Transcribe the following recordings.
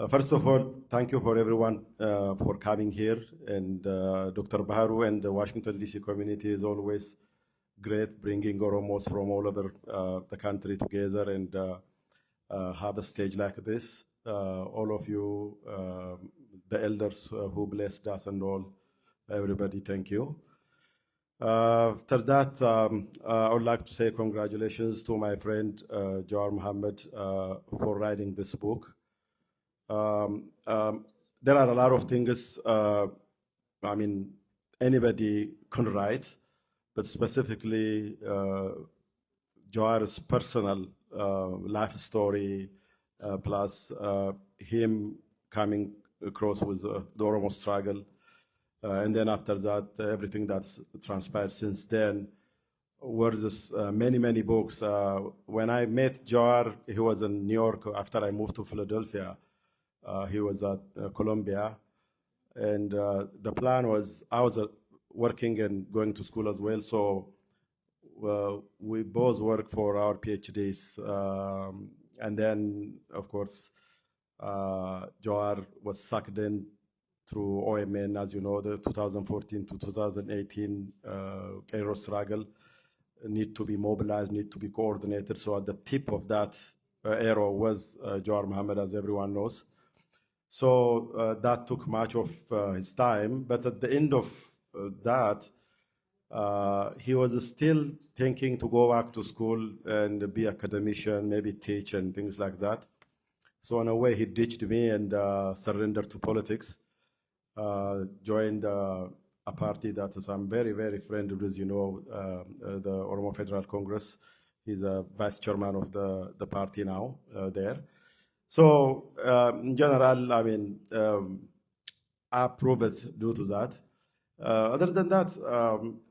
First of all, thank you for everyone for coming here. And Dr. Baharu and the Washington, D.C. community is always great bringing Oromos from all over the country together and have a stage like this. All of you, the elders who blessed us and all, everybody, thank you. After that, I would like to say congratulations to my friend Jawar Mohammed for writing this book. There are a lot of things, I mean, anybody can write, but specifically Jawar's personal life story, plus him coming across with the Oromo struggle. And then after that, everything that's transpired since then were just many books. When I met Jawar, he was in New York after I moved to Philadelphia. He was at Columbia, and the plan was I was working and going to school as well. So we both worked for our PhDs, and then of course Jawar was sucked in through OMN, as you know, the 2014 to 2018 Cairo struggle need to be mobilized, need to be coordinated. So at the tip of that arrow was Jawar Mohammed, as everyone knows. So that took much of his time, but at the end of that, he was still thinking to go back to school and be academician, maybe teach and things like that. So in a way, he ditched me and surrendered to politics, joined a party that is I'm very friendly with, you know, the Oromo Federal Congress. He's a vice chairman of the party now there. So in general, I mean, I approve it due to that. Other than that,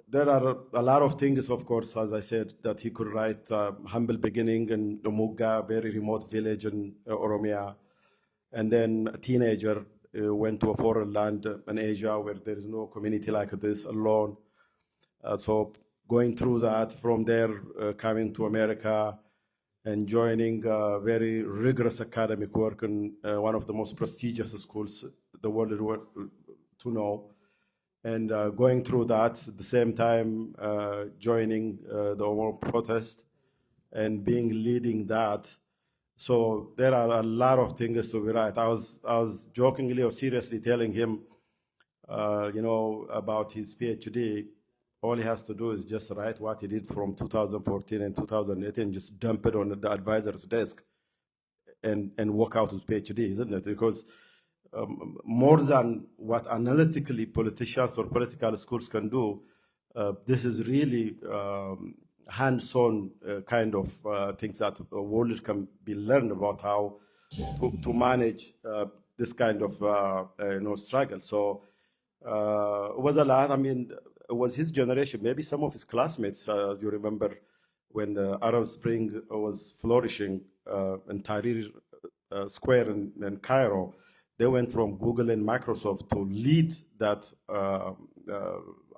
there are a lot of things, of course, as I said, that he could write. Humble beginning in Lumugga, very remote village in Oromia, and then a teenager went to a foreign land in Asia where there is no community like this alone. So going through that, from there coming to America, and joining very rigorous academic work in one of the most prestigious schools the world to know, and going through that at the same time, joining the Oromo protest and leading that. So there are a lot of things to be right. I was jokingly or seriously telling him, you know, about his PhD. All he has to do is just write what he did from 2014 and 2018, just dump it on the advisor's desk and walk out with PhD, isn't it? Because more than what analytically politicians or political schools can do, this is really hands-on kind of things that the world can be learned about how to manage this kind of you know, struggle. So it was a lot. I mean, it was his generation, maybe some of his classmates, you remember when the Arab Spring was flourishing in Tahrir Square in Cairo, they went from Google and Microsoft to lead that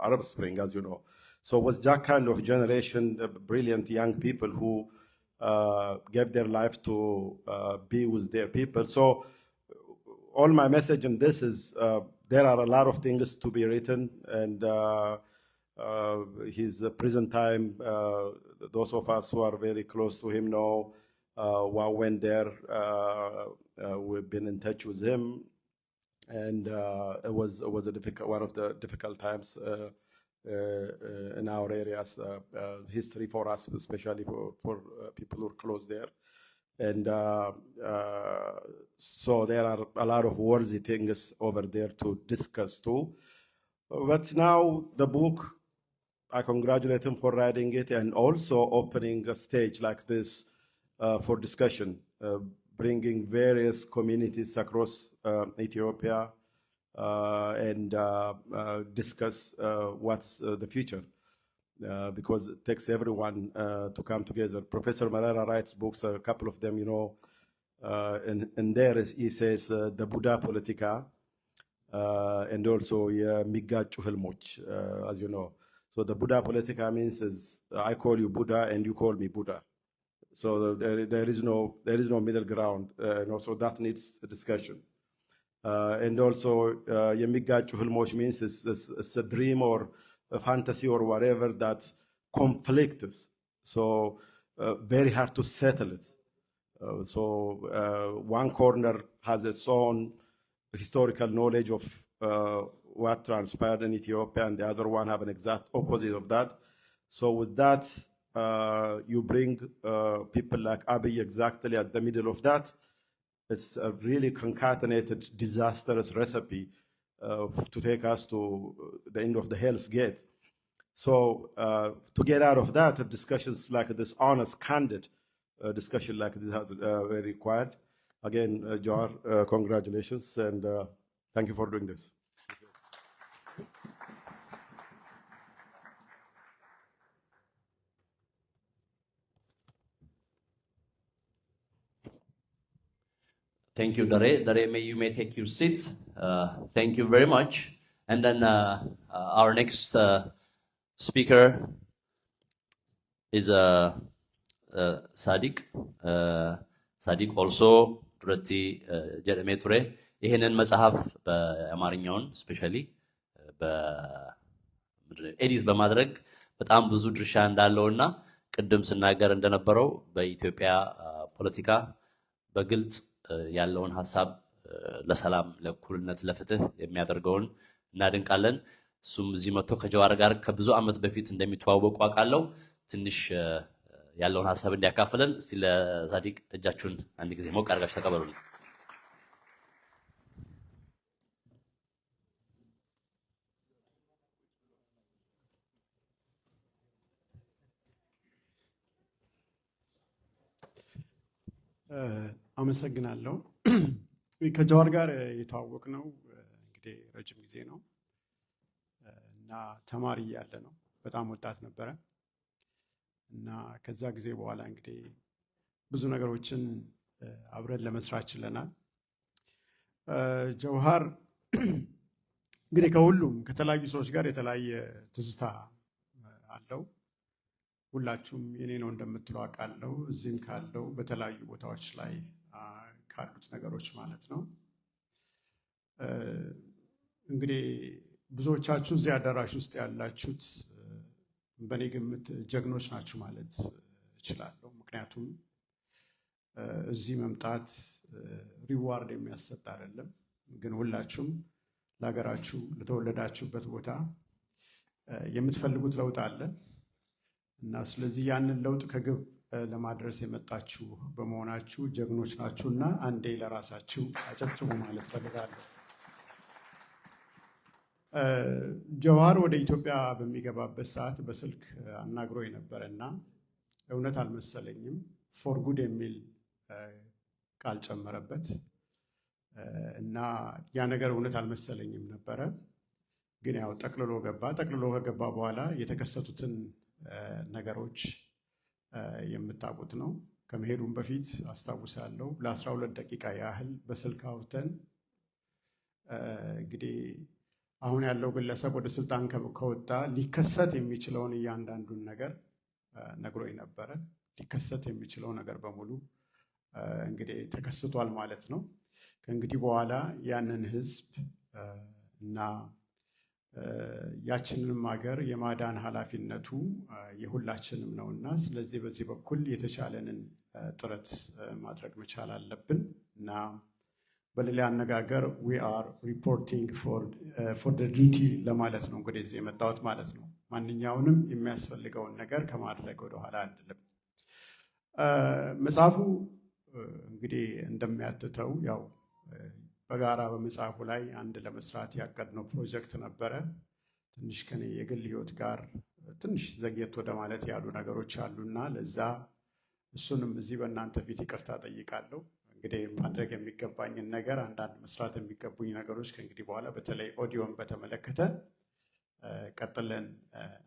Arab Spring, as you know. So it was that kind of generation, brilliant young people who gave their life to be with their people. So all my message in this is there are a lot of things to be written, and his present time, those of us who are very close to him know, one went there, we've been in touch with him, and it was a difficult, one of the difficult times in our areas, history for us, especially for people who are close there. And so there are a lot of worthy things over there to discuss too. But now the book, I congratulate him for writing it and also opening a stage like this for discussion, bringing various communities across Ethiopia and discuss what's the future. Because it takes everyone to come together. Professor Malala writes books, a couple of them, you know, and there he says the Buddha Politica, and also Migachu Helmoch, as you know. So the Buddha Politica means is I call you Buddha and you call me Buddha. So there is no middle ground. So that needs a discussion. And also, የሚጋጩ ህልሞች means it's a dream or a fantasy or whatever that conflicts. So very hard to settle it. One corner has its own historical knowledge of what transpired in Ethiopia, and the other one have an exact opposite of that. So with that, you bring people like Abiy exactly at the middle of that. It's a really concatenated, disastrous recipe to take us to the end of the Hell's Gate. So to get out of that, discussions like this, honest, candid discussion like this are very required. Again, Jawar, congratulations, and thank you for doing this. Thank you, Dare. Dare, you may take your seat. Thank you very much. And then our next speaker is Sadiq. Sadiq also Durati Jedhame Ture. ይሄንን መጽሐፍ በአማርኛውን ስፔሻሊ ኤዲት በማድረግ በጣም ብዙ ድርሻ እንዳለውና ቅድም ስናገር እንደነበረው በኢትዮጵያ ፖለቲካ በግልጽ ያለውን ሐሳብ ለሰላም ለእኩልነት ለፍትህ የሚያደርገውን እናድንቃለን። እሱም እዚህ መጥቶ ከጀዋር ጋር ከብዙ ዓመት በፊት እንደሚተዋወቁ አውቃለሁ። ትንሽ ያለውን ሐሳብ እንዲያካፍለን እስቲ ለሳዲቅ እጃችሁን አንድ ጊዜ ሞቅ አድርጋችሁ ተቀበሉን። አመሰግናለሁ። ከጀዋር ጋር የተዋወቅነው እንግዲህ ረጅም ጊዜ ነው እና ተማሪ እያለ ነው። በጣም ወጣት ነበረ እና ከዛ ጊዜ በኋላ እንግዲህ ብዙ ነገሮችን አብረን ለመስራት ችለናል። ጀዋር እንግዲህ ከሁሉም ከተለያዩ ሰዎች ጋር የተለያየ ትዝታ አለው። ሁላችሁም የኔ ነው እንደምትለው አውቃለሁ። እዚህም ካለው በተለያዩ ቦታዎች ላይ ካሉት ነገሮች ማለት ነው። እንግዲህ ብዙዎቻችሁ እዚህ አዳራሽ ውስጥ ያላችሁት በእኔ ግምት ጀግኖች ናችሁ ማለት እችላለሁ። ምክንያቱም እዚህ መምጣት ሪዋርድ የሚያሰጥ አይደለም፣ ግን ሁላችሁም ለሀገራችሁ ለተወለዳችሁበት ቦታ የምትፈልጉት ለውጥ አለ እና ስለዚህ ያንን ለውጥ ከግብ ለማድረስ የመጣችሁ በመሆናችሁ ጀግኖች ናችሁና አንዴ ለራሳችሁ አጨብጭቡ ማለት ፈልጋለሁ። ጀዋር ወደ ኢትዮጵያ በሚገባበት ሰዓት በስልክ አናግሮኝ ነበረና እውነት አልመሰለኝም። ፎር ጉድ የሚል ቃል ጨመረበት እና ያ ነገር እውነት አልመሰለኝም ነበረ። ግን ያው ጠቅልሎ ገባ። ጠቅልሎ ከገባ በኋላ የተከሰቱትን ነገሮች የምታውቁት ነው። ከመሄዱም በፊት አስታውሳለሁ ለ12 ደቂቃ ያህል በስልክ አውርተን እንግዲህ አሁን ያለው ግለሰብ ወደ ስልጣን ከወጣ ሊከሰት የሚችለውን እያንዳንዱን ነገር ነግሮኝ ነበረ። ሊከሰት የሚችለው ነገር በሙሉ እንግዲህ ተከስቷል ማለት ነው። ከእንግዲህ በኋላ ያንን ህዝብ እና ያችንንም ሀገር የማዳን ኃላፊነቱ የሁላችንም ነውና ስለዚህ በዚህ በኩል የተቻለንን ጥረት ማድረግ መቻል አለብን እና በሌላ አነጋገር we are reporting for the duty ለማለት ነው እንግዲህ እዚህ የመጣሁት ማለት ነው። ማንኛውንም የሚያስፈልገውን ነገር ከማድረግ ወደ ኋላ አንልም። መጽሐፉ እንግዲህ እንደሚያትተው ያው በጋራ በመጽሐፉ ላይ አንድ ለመስራት ያቀድነው ፕሮጀክት ነበረ። ትንሽ ከኔ የግል ህይወት ጋር ትንሽ ዘግየት ወደ ማለት ያሉ ነገሮች አሉና ለዛ እሱንም እዚህ በእናንተ ፊት ይቅርታ ጠይቃለሁ። እንግዲህ ማድረግ የሚገባኝን ነገር አንዳንድ መስራት የሚገቡኝ ነገሮች ከእንግዲህ በኋላ በተለይ ኦዲዮን በተመለከተ ቀጥለን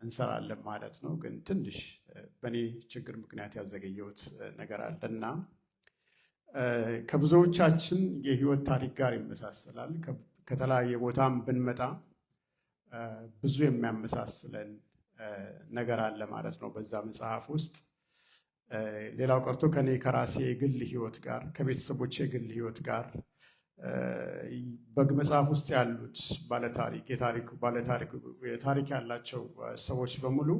እንሰራለን ማለት ነው። ግን ትንሽ በእኔ ችግር ምክንያት ያዘገየሁት ነገር አለና ከብዙዎቻችን የህይወት ታሪክ ጋር ይመሳሰላል። ከተለያየ ቦታም ብንመጣ ብዙ የሚያመሳስለን ነገር አለ ማለት ነው በዛ መጽሐፍ ውስጥ። ሌላው ቀርቶ ከኔ ከራሴ የግል ህይወት ጋር ከቤተሰቦቼ የግል ህይወት ጋር በመጽሐፍ ውስጥ ያሉት የታሪክ ያላቸው ሰዎች በሙሉ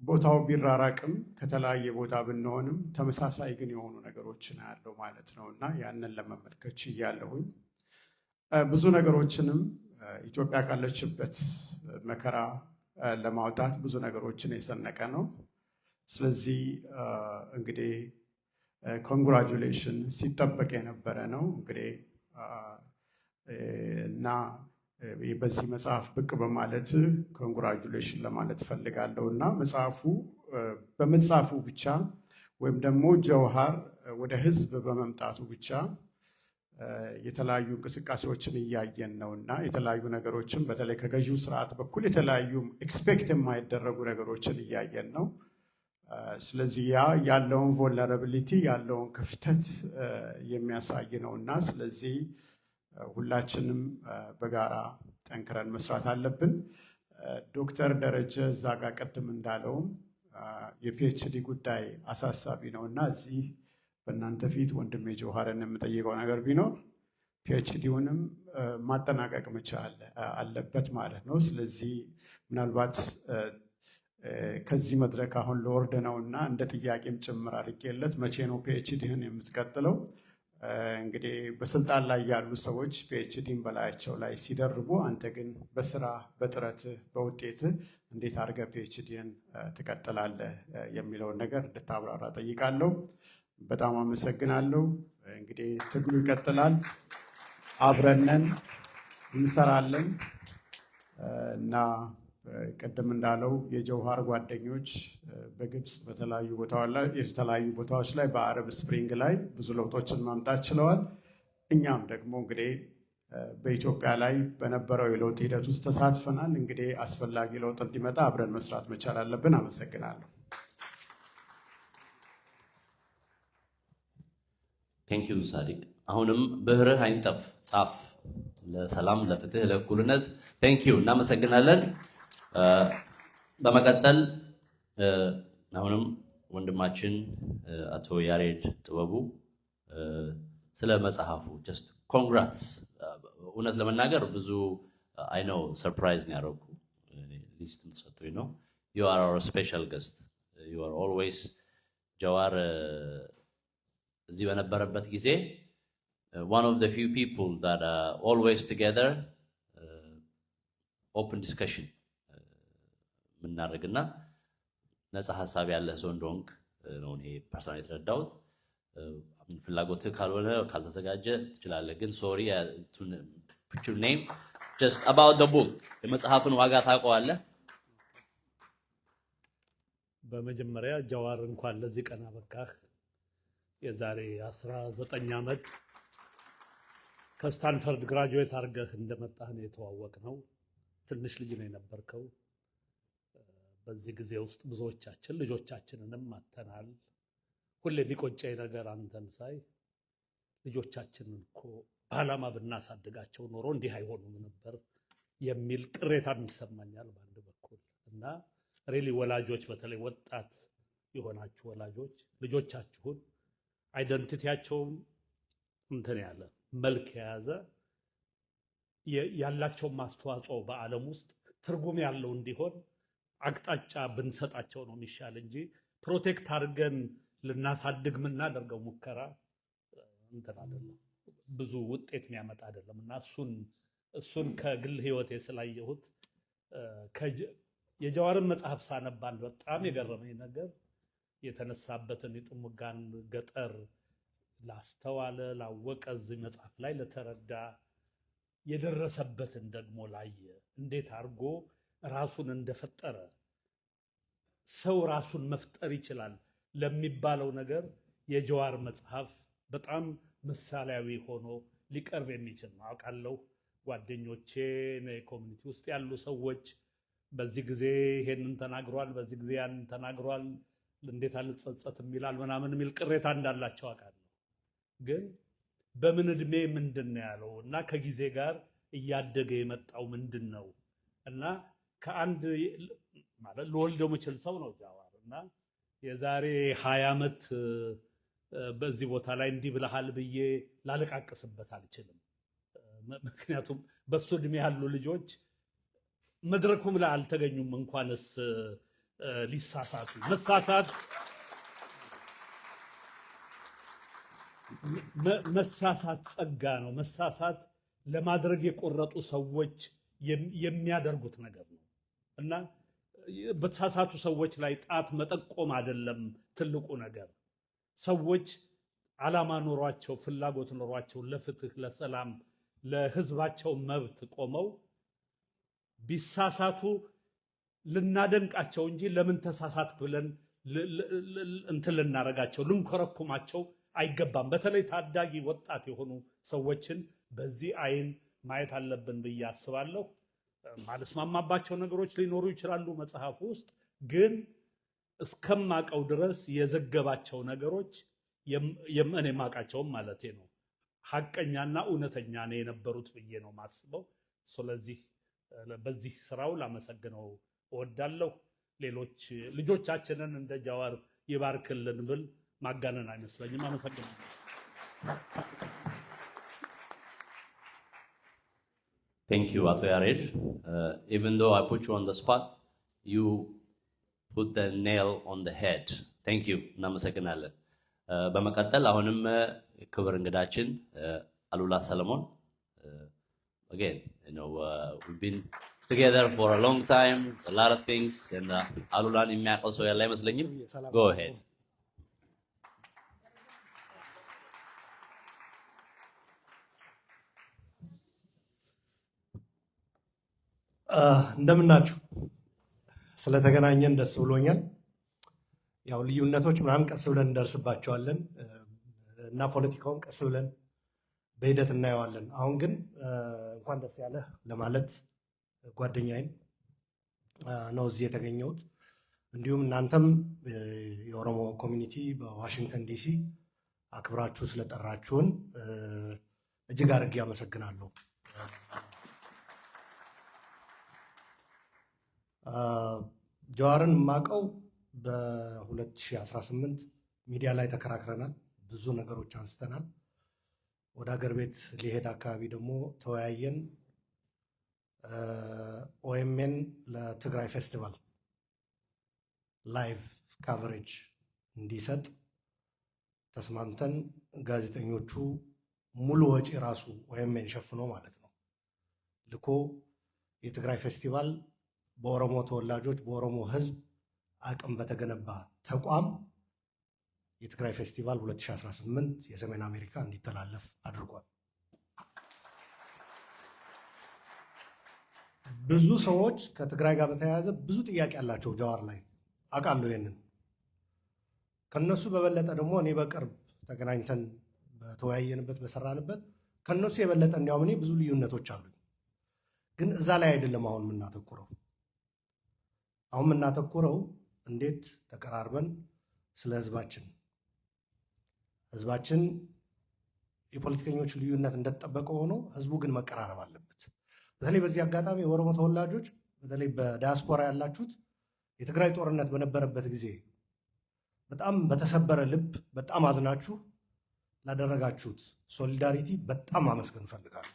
ቦታው ቢራራቅም ከተለያየ ቦታ ብንሆንም ተመሳሳይ ግን የሆኑ ነገሮችን ያለው ማለት ነው እና ያንን ለመመልከት ችያለሁኝ። ብዙ ነገሮችንም ኢትዮጵያ ካለችበት መከራ ለማውጣት ብዙ ነገሮችን የሰነቀ ነው። ስለዚህ እንግዲህ ኮንግራጁሌሽን ሲጠበቅ የነበረ ነው እንግዲህ እና በዚህ መጽሐፍ ብቅ በማለት ኮንግራጁሌሽን ለማለት ፈልጋለሁ እና በመጽሐፉ ብቻ ወይም ደግሞ ጀውሃር ወደ ህዝብ በመምጣቱ ብቻ የተለያዩ እንቅስቃሴዎችን እያየን ነው እና የተለያዩ ነገሮችን በተለይ ከገዢው ስርዓት በኩል የተለያዩ ኤክስፔክት የማይደረጉ ነገሮችን እያየን ነው። ስለዚህ ያ ያለውን ቮልነራቢሊቲ ያለውን ክፍተት የሚያሳይ ነው እና ስለዚህ ሁላችንም በጋራ ጠንክረን መስራት አለብን። ዶክተር ደረጀ እዛ ጋር ቅድም እንዳለውም የፒኤችዲ ጉዳይ አሳሳቢ ነው እና እዚህ በእናንተ ፊት ወንድሜ ጀውሃርን የምጠይቀው ነገር ቢኖር ፒኤችዲውንም ማጠናቀቅ መቻል አለበት ማለት ነው። ስለዚህ ምናልባት ከዚህ መድረክ አሁን ለወርድ ነው እና እንደ ጥያቄም ጭምር አድርጌለት መቼ ነው ፒኤችዲህን የምትቀጥለው? እንግዲህ በስልጣን ላይ ያሉ ሰዎች ፒኤችዲን በላያቸው ላይ ሲደርቡ፣ አንተ ግን በስራ በጥረት በውጤት እንዴት አድርገህ ፒኤችዲን ትቀጥላለህ የሚለውን ነገር እንድታብራራ ጠይቃለሁ። በጣም አመሰግናለሁ። እንግዲህ ትግሉ ይቀጥላል፣ አብረንን እንሰራለን እና ቅድም እንዳለው የጀውሃር ጓደኞች በግብፅ የተለያዩ ቦታዎች ላይ በአረብ ስፕሪንግ ላይ ብዙ ለውጦችን ማምጣት ችለዋል። እኛም ደግሞ እንግዲህ በኢትዮጵያ ላይ በነበረው የለውጥ ሂደት ውስጥ ተሳትፈናል። እንግዲህ አስፈላጊ ለውጥ እንዲመጣ አብረን መስራት መቻል አለብን። አመሰግናለሁ። ቴንክ ዩ ሳዲቅ። አሁንም ብዕርህ አይንጠፍ፣ ጻፍ። ለሰላም፣ ለፍትህ፣ ለእኩልነት። ቴንክ ዩ፣ እናመሰግናለን። በመቀጠል አሁንም ወንድማችን አቶ ያሬድ ጥበቡ ስለ መጽሐፉ ጀስት ኮንግራትስ። እውነት ለመናገር ብዙ አይ ኖ ሰርፕራይዝ ነው ያደረኩ ሊስት ተሰጥቶኝ ነው። ዩ አር አወር ስፔሻል ገስት ዩ አር ኦልዌይስ ጀዋር እዚህ በነበረበት ጊዜ one of the few people that are always together open discussion ምናደርግና ነፃ ሀሳብ ያለ ሰው እንደሆንክ ነው እኔ ፐርሰናሊ የተረዳሁት። ፍላጎትህ ካልሆነ ካልተዘጋጀ ትችላለህ፣ ግን ሶሪ to put your name just about the book የመጽሐፍን ዋጋ ታውቀዋለህ። በመጀመሪያ ጀዋር እንኳን ለዚህ ቀን አበቃህ። የዛሬ 19 ዓመት ከስታንፈርድ ግራጁዌት አድርገህ እንደመጣህ ነው የተዋወቅነው። ትንሽ ልጅ ነው የነበርከው። በዚህ ጊዜ ውስጥ ብዙዎቻችን ልጆቻችንንም አጥተናል። ሁሌ የሚቆጨኝ ነገር አንተን ሳይ ልጆቻችንን እኮ በዓላማ ብናሳድጋቸው ኖሮ እንዲህ አይሆኑም ነበር የሚል ቅሬታ ይሰማኛል በአንድ በኩል እና ሪሊ ወላጆች፣ በተለይ ወጣት የሆናችሁ ወላጆች ልጆቻችሁን አይደንቲቲያቸውን እንትን ያለ መልክ የያዘ ያላቸውን ማስተዋጽኦ በዓለም ውስጥ ትርጉም ያለው እንዲሆን አቅጣጫ ብንሰጣቸው ነው የሚሻል እንጂ ፕሮቴክት አድርገን ልናሳድግ የምናደርገው ሙከራ እንትን አይደለም፣ ብዙ ውጤት የሚያመጣ አይደለም እና እሱን ከግል ህይወቴ ስላየሁት የጀዋርን መጽሐፍ ሳነባን በጣም የገረመኝ ነገር የተነሳበትን የጥሙጋን ገጠር ላስተዋለ ላወቀ እዚህ መጽሐፍ ላይ ለተረዳ የደረሰበትን ደግሞ ላየ እንዴት አድርጎ ራሱን እንደፈጠረ ሰው ራሱን መፍጠር ይችላል ለሚባለው ነገር የጀዋር መጽሐፍ በጣም ምሳሌያዊ ሆኖ ሊቀርብ የሚችል ነው። አውቃለሁ ጓደኞቼ ኮሚኒቲ ውስጥ ያሉ ሰዎች በዚህ ጊዜ ይሄንን ተናግሯል፣ በዚህ ጊዜ ያንን ተናግሯል፣ እንዴት አልጸጸትም ይላል ምናምን የሚል ቅሬታ እንዳላቸው አውቃለሁ። ግን በምን እድሜ ምንድን ነው ያለው እና ከጊዜ ጋር እያደገ የመጣው ምንድን ነው እና ከአንድ ማለት ለወልደው መችል ሰው ነው ጀዋር እና የዛሬ 20 ዓመት በዚህ ቦታ ላይ እንዲህ ብለሃል ብዬ ላለቃቅስበት አልችልም። ምክንያቱም በሱ እድሜ ያሉ ልጆች መድረኩም ላይ አልተገኙም፣ እንኳንስ ሊሳሳቱ። መሳሳት ጸጋ ነው። መሳሳት ለማድረግ የቆረጡ ሰዎች የሚያደርጉት ነገር ነው እና በተሳሳቱ ሰዎች ላይ ጣት መጠቆም አይደለም ትልቁ ነገር። ሰዎች ዓላማ ኖሯቸው ፍላጎት ኖሯቸው ለፍትህ፣ ለሰላም፣ ለህዝባቸው መብት ቆመው ቢሳሳቱ ልናደንቃቸው እንጂ ለምን ተሳሳት ብለን እንትን ልናረጋቸው ልንኮረኩማቸው አይገባም። በተለይ ታዳጊ ወጣት የሆኑ ሰዎችን በዚህ አይን ማየት አለብን ብዬ አስባለሁ። ማልስማማባቸው ነገሮች ሊኖሩ ይችላሉ መጽሐፉ ውስጥ፣ ግን እስከማቀው ድረስ የዘገባቸው ነገሮች እኔ ማቃቸውም ማለቴ ነው ሐቀኛና እውነተኛ ነው የነበሩት ብዬ ነው ማስበው። ስለዚህ በዚህ ስራው ላመሰግነው እወዳለሁ። ሌሎች ልጆቻችንን እንደ ጃዋር ይባርክልን ብል ማጋነን አይመስለኝም። አመሰግናለሁ። Thank you, Ato Yared. Even though I put you on the spot, you put the nail on the head. Thank you. እናመሰግናለን። በመቀጠል አሁንም ክብር እንግዳችን አሉላ ሰለሞን again, we've been together for a long time. It's a lot of things, and አሉላን የሚያውቀው ሰው ያለ አይመስለኝም። Go ahead. እንደምናችሁ ስለተገናኘን ደስ ብሎኛል። ያው ልዩነቶች ምናምን ቀስ ብለን እንደርስባቸዋለን እና ፖለቲካውን ቀስ ብለን በሂደት እናየዋለን። አሁን ግን እንኳን ደስ ያለህ ለማለት ጓደኛዬን ነው እዚህ የተገኘሁት። እንዲሁም እናንተም የኦሮሞ ኮሚኒቲ በዋሽንግተን ዲሲ አክብራችሁ ስለጠራችሁን እጅግ አድርጌ አመሰግናለሁ። ጃዋርን የማውቀው በ2018 ሚዲያ ላይ ተከራክረናል፣ ብዙ ነገሮች አንስተናል። ወደ ሀገር ቤት ሊሄድ አካባቢ ደግሞ ተወያየን። ኦኤምኤን ለትግራይ ፌስቲቫል ላይቭ ካቨሬጅ እንዲሰጥ ተስማምተን ጋዜጠኞቹ ሙሉ ወጪ ራሱ ኦኤምኤን ሸፍኖ ማለት ነው ልኮ የትግራይ ፌስቲቫል በኦሮሞ ተወላጆች በኦሮሞ ሕዝብ አቅም በተገነባ ተቋም የትግራይ ፌስቲቫል 2018 የሰሜን አሜሪካ እንዲተላለፍ አድርጓል። ብዙ ሰዎች ከትግራይ ጋር በተያያዘ ብዙ ጥያቄ ያላቸው ጃዋር ላይ አውቃለሁ። ይሄንን ከነሱ በበለጠ ደግሞ እኔ በቅርብ ተገናኝተን በተወያየንበት በሰራንበት ከነሱ የበለጠ እንዲያውም እኔ ብዙ ልዩነቶች አሉኝ። ግን እዛ ላይ አይደለም አሁን የምናተኩረው። አሁን የምናተኩረው እንዴት ተቀራርበን ስለ ህዝባችን የፖለቲከኞች ልዩነት እንደተጠበቀ ሆኖ ህዝቡ ግን መቀራረብ አለበት። በተለይ በዚህ አጋጣሚ የኦሮሞ ተወላጆች በተለይ በዲያስፖራ ያላችሁት የትግራይ ጦርነት በነበረበት ጊዜ በጣም በተሰበረ ልብ በጣም አዝናችሁ ላደረጋችሁት ሶሊዳሪቲ በጣም አመስገን እፈልጋለሁ።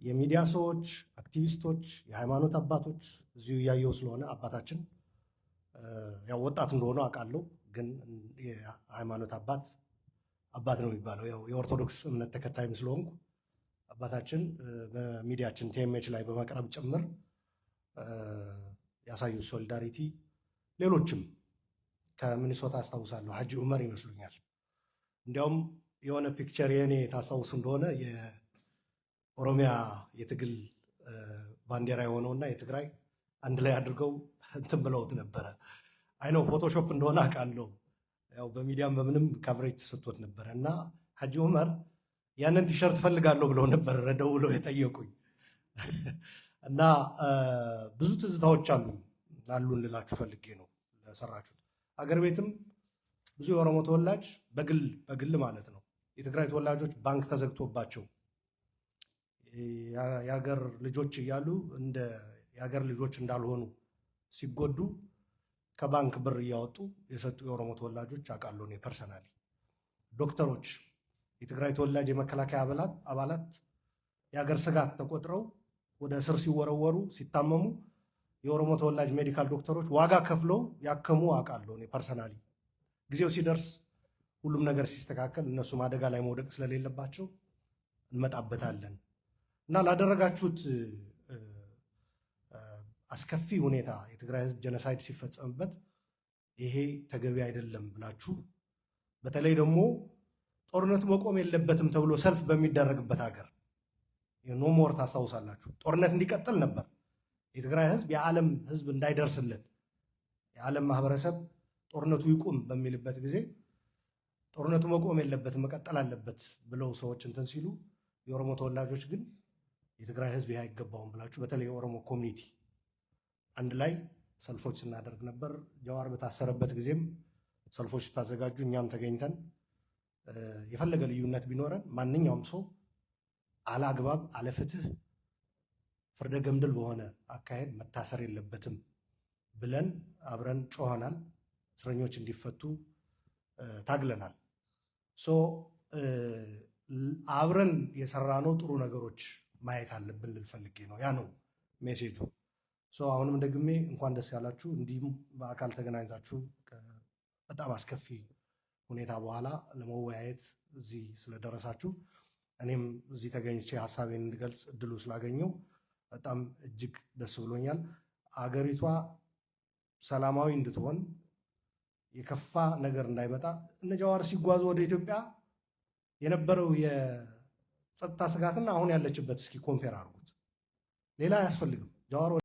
የሚዲያ ሰዎች፣ አክቲቪስቶች፣ የሃይማኖት አባቶች እዚሁ እያየው ስለሆነ አባታችን ያው ወጣት እንደሆነ አውቃለሁ፣ ግን የሃይማኖት አባት ነው የሚባለው። ያው የኦርቶዶክስ እምነት ተከታይም ስለሆንኩ አባታችን በሚዲያችን ቲኤምኤች ላይ በመቅረብ ጭምር ያሳዩት ሶሊዳሪቲ፣ ሌሎችም ከሚኒሶታ አስታውሳለሁ ሀጂ ዑመር ይመስሉኛል። እንዲያውም የሆነ ፒክቸር የኔ ታስታውሱ እንደሆነ የኦሮሚያ የትግል ባንዲራ የሆነውና የትግራይ አንድ ላይ አድርገው እንትን ብለውት ነበረ። አይነው ፎቶሾፕ እንደሆነ አውቃለሁ። ያው በሚዲያም በምንም ካቨሬጅ ተሰጥቶት ነበረ እና ሀጂ ዑመር ያንን ቲሸርት ፈልጋለሁ ብለው ነበር ደውለው የጠየቁኝ እና ብዙ ትዝታዎች አሉን ልላችሁ ፈልጌ ነው ለሰራችሁት። አገር ቤትም ብዙ የኦሮሞ ተወላጅ በግል ማለት ነው የትግራይ ተወላጆች ባንክ ተዘግቶባቸው የሀገር ልጆች እያሉ እንደ የሀገር ልጆች እንዳልሆኑ ሲጎዱ ከባንክ ብር እያወጡ የሰጡ የኦሮሞ ተወላጆች አውቃለሁ እኔ ፐርሰናሊ። ዶክተሮች፣ የትግራይ ተወላጅ የመከላከያ አባላት የሀገር ስጋት ተቆጥረው ወደ እስር ሲወረወሩ ሲታመሙ የኦሮሞ ተወላጅ ሜዲካል ዶክተሮች ዋጋ ከፍለው ያከሙ አውቃለሁ እኔ ፐርሰናሊ። ጊዜው ሲደርስ ሁሉም ነገር ሲስተካከል እነሱም አደጋ ላይ መውደቅ ስለሌለባቸው እንመጣበታለን እና ላደረጋችሁት አስከፊ ሁኔታ የትግራይ ህዝብ ጀነሳይድ ሲፈጸምበት ይሄ ተገቢ አይደለም ብላችሁ በተለይ ደግሞ ጦርነቱ መቆም የለበትም ተብሎ ሰልፍ በሚደረግበት ሀገር ኖ ሞር ታስታውሳላችሁ። ጦርነት እንዲቀጥል ነበር። የትግራይ ህዝብ የዓለም ህዝብ እንዳይደርስለት የዓለም ማህበረሰብ ጦርነቱ ይቁም በሚልበት ጊዜ ጦርነቱ መቆም የለበትም መቀጠል አለበት ብለው ሰዎች እንትን ሲሉ የኦሮሞ ተወላጆች ግን የትግራይ ህዝብ ይህ አይገባውም ብላችሁ በተለይ የኦሮሞ ኮሚኒቲ አንድ ላይ ሰልፎች ስናደርግ ነበር። ጀዋር በታሰረበት ጊዜም ሰልፎች ስታዘጋጁ እኛም ተገኝተን የፈለገ ልዩነት ቢኖረን ማንኛውም ሰው አላግባብ አለፍትህ ፍርደ ገምድል በሆነ አካሄድ መታሰር የለበትም ብለን አብረን ጮኸናል። እስረኞች እንዲፈቱ ታግለናል። አብረን የሰራነው ጥሩ ነገሮች ማየት አለብን ልል ፈልጌ ነው። ያ ነው ሜሴጁ። አሁንም ደግሜ እንኳን ደስ ያላችሁ። እንዲሁም በአካል ተገናኝታችሁ በጣም አስከፊ ሁኔታ በኋላ ለመወያየት እዚህ ስለደረሳችሁ እኔም እዚህ ተገኝቼ ሀሳቤን እንድገልጽ እድሉ ስላገኘው በጣም እጅግ ደስ ብሎኛል። አገሪቷ ሰላማዊ እንድትሆን የከፋ ነገር እንዳይመጣ እነ ጀዋር ሲጓዙ ወደ ኢትዮጵያ የነበረው የጸጥታ ስጋትና አሁን ያለችበት እስኪ ኮምፔር አድርጉት። ሌላ አያስፈልግም። ጀዋር